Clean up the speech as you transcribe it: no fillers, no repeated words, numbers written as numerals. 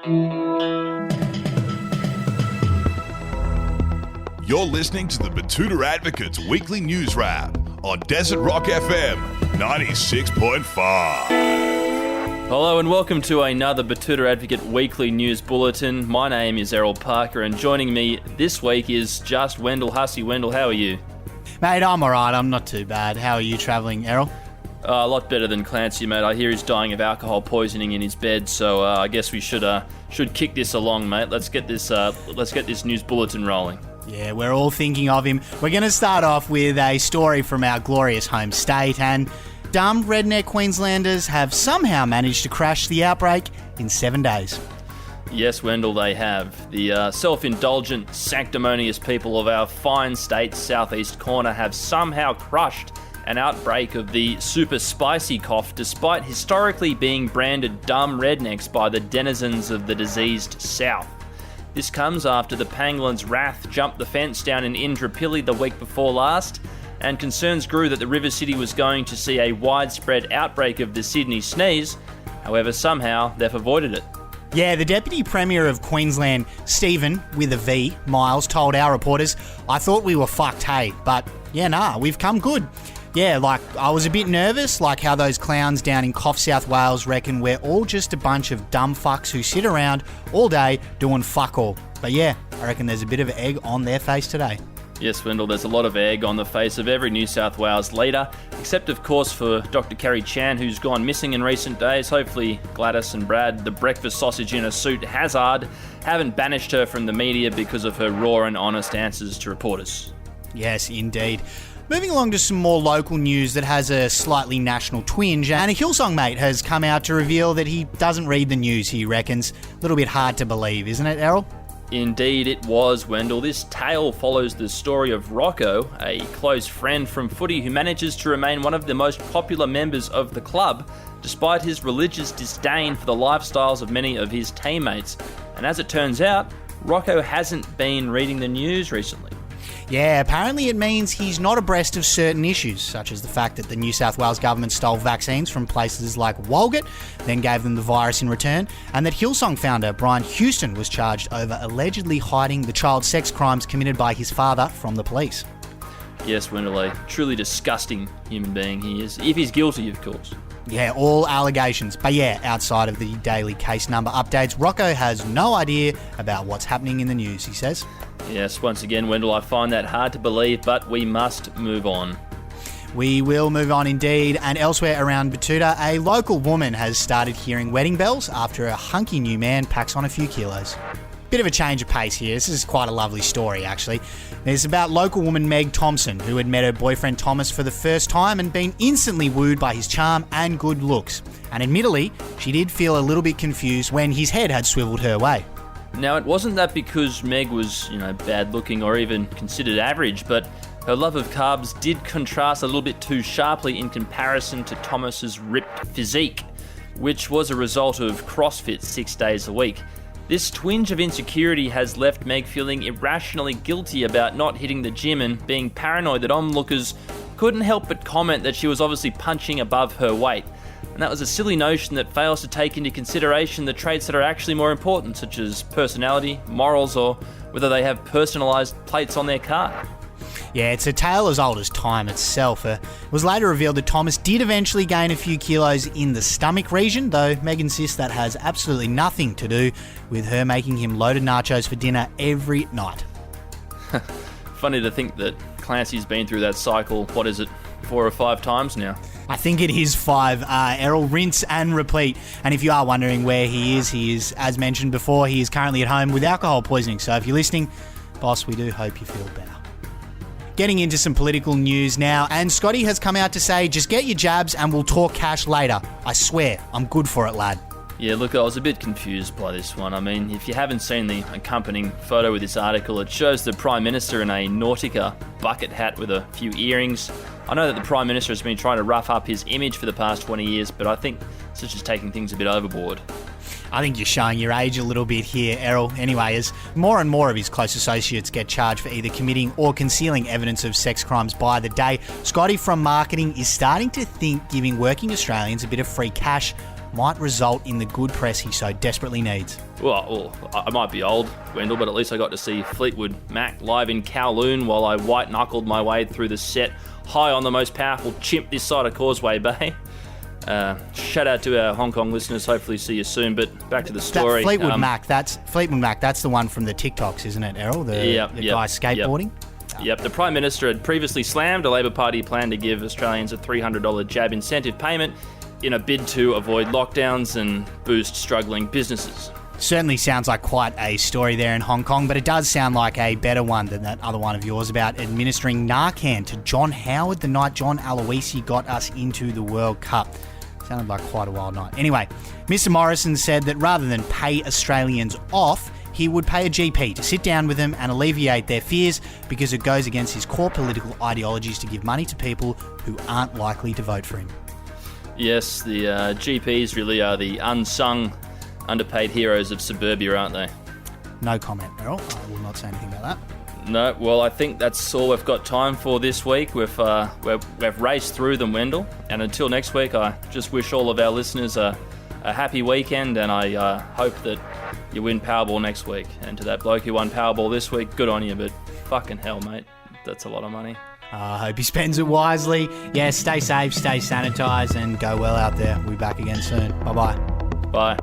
You're listening to the Betoota Advocate's weekly news wrap on Desert Rock FM 96.5. Hello and welcome to another Betoota Advocate weekly news bulletin. My name is Errol Parker and joining me this week is just Wendell. Hussey. Wendell, how are you? Mate, I'm alright. I'm not too bad. How are you travelling, Errol? A lot better than Clancy, mate. I hear he's dying of alcohol poisoning in his bed, so I guess we should kick this along, mate. Let's get this news bulletin rolling. Yeah, we're all thinking of him. We're going to start off with a story from our glorious home state, and dumb redneck Queenslanders have somehow managed to crash the outbreak in 7 days. Yes, Wendell, they have. The self-indulgent, sanctimonious people of our fine state's southeast corner have somehow crushed an outbreak of the super spicy cough despite historically being branded dumb rednecks by the denizens of the diseased south. This comes after the pangolins Wrath jumped the fence down in Indooroopilly the week before last, and concerns grew that the River City was going to see a widespread outbreak of the Sydney sneeze. However, somehow they've avoided it. Yeah, the Deputy Premier of Queensland, Stephen, with a V, Miles, told our reporters, "I thought we were fucked, hey, but yeah, nah, we've come good." Yeah, I was a bit nervous, like how those clowns down in Cough, South Wales reckon we're all just a bunch of dumb fucks who sit around all day doing fuck all. But yeah, I reckon there's a bit of egg on their face today. Yes, Wendell, there's a lot of egg on the face of every New South Wales leader, except of course for Dr. Kerry Chan, who's gone missing in recent days. Hopefully Gladys and Brad, the breakfast sausage in a suit Hazard, haven't banished her from the media because of her raw and honest answers to reporters. Yes, indeed. Moving along to some more local news that has a slightly national twinge, and a Hillsong mate has come out to reveal that he doesn't read the news, he reckons. A little bit hard to believe, isn't it, Errol? Indeed it was, Wendell. This tale follows the story of Rocco, a close friend from footy who manages to remain one of the most popular members of the club, despite his religious disdain for the lifestyles of many of his teammates. And as it turns out, Rocco hasn't been reading the news recently. Yeah, apparently it means he's not abreast of certain issues, such as the fact that the New South Wales government stole vaccines from places like Walgett, then gave them the virus in return, and that Hillsong founder Brian Houston was charged over allegedly hiding the child sex crimes committed by his father from the police. Yes, Wendell, a truly disgusting human being he is, if he's guilty, of course. Yeah, all allegations. But yeah, outside of the daily case number updates, Rocco has no idea about what's happening in the news, he says. Yes, once again, Wendell, I find that hard to believe, but we must move on. We will move on indeed, and elsewhere around Betoota, a local woman has started hearing wedding bells after a hunky new man packs on a few kilos. Bit of a change of pace here. This is quite a lovely story, actually. It's about local woman Meg Thompson, who had met her boyfriend Thomas for the first time and been instantly wooed by his charm and good looks. And admittedly, she did feel a little bit confused when his head had swiveled her way. Now, it wasn't that because Meg was, bad looking or even considered average, but her love of carbs did contrast a little bit too sharply in comparison to Thomas's ripped physique, which was a result of CrossFit 6 days a week. This twinge of insecurity has left Meg feeling irrationally guilty about not hitting the gym and being paranoid that onlookers couldn't help but comment that she was obviously punching above her weight. And that was a silly notion that fails to take into consideration the traits that are actually more important, such as personality, morals, or whether they have personalised plates on their car. Yeah, it's a tale as old as time itself. It was later revealed that Thomas did eventually gain a few kilos in the stomach region, though Meg insists that has absolutely nothing to do with her making him loaded nachos for dinner every night. Funny to think that Clancy's been through that cycle, 4 or 5 times now? I think it is 5. Errol, rinse and repeat. And if you are wondering where he is, as mentioned before, he is currently at home with alcohol poisoning. So if you're listening, boss, we do hope you feel better. Getting into some political news now, and Scotty has come out to say, just get your jabs and we'll talk cash later. I swear, I'm good for it, lad. Yeah, look, I was a bit confused by this one. I mean, if you haven't seen the accompanying photo with this article, it shows the Prime Minister in a Nautica bucket hat with a few earrings. I know that the Prime Minister has been trying to rough up his image for the past 20 years, but I think such as taking things a bit overboard. I think you're showing your age a little bit here, Errol. Anyway, as more and more of his close associates get charged for either committing or concealing evidence of sex crimes by the day, Scotty from marketing is starting to think giving working Australians a bit of free cash might result in the good press he so desperately needs. Well, I might be old, Wendell, but at least I got to see Fleetwood Mac live in Kowloon while I white-knuckled my way through the set high on the most powerful chimp this side of Causeway Bay. Shout out to our Hong Kong listeners. Hopefully see you soon. But back to the story. That Fleetwood Mac, that's the one from the TikToks, isn't it, Errol? The guy skateboarding? Yep. The Prime Minister had previously slammed a Labor Party plan to give Australians a $300 jab incentive payment in a bid to avoid lockdowns and boost struggling businesses. Certainly sounds like quite a story there in Hong Kong, but it does sound like a better one than that other one of yours about administering Narcan to John Howard the night John Aloisi got us into the World Cup. Sounded like quite a wild night. Anyway, Mr. Morrison said that rather than pay Australians off, he would pay a GP to sit down with them and alleviate their fears because it goes against his core political ideologies to give money to people who aren't likely to vote for him. Yes, the GPs really are the unsung, underpaid heroes of suburbia, aren't they? No comment, Errol. I will not say anything about that. No, well, I think that's all we've got time for this week. We've raced through them, Wendell. And until next week, I just wish all of our listeners a happy weekend, and I hope that you win Powerball next week. And to that bloke who won Powerball this week, good on you, but fucking hell, mate. That's a lot of money. I hope he spends it wisely. Yeah, stay safe, stay sanitised, and go well out there. We'll be back again soon. Bye-bye. Bye.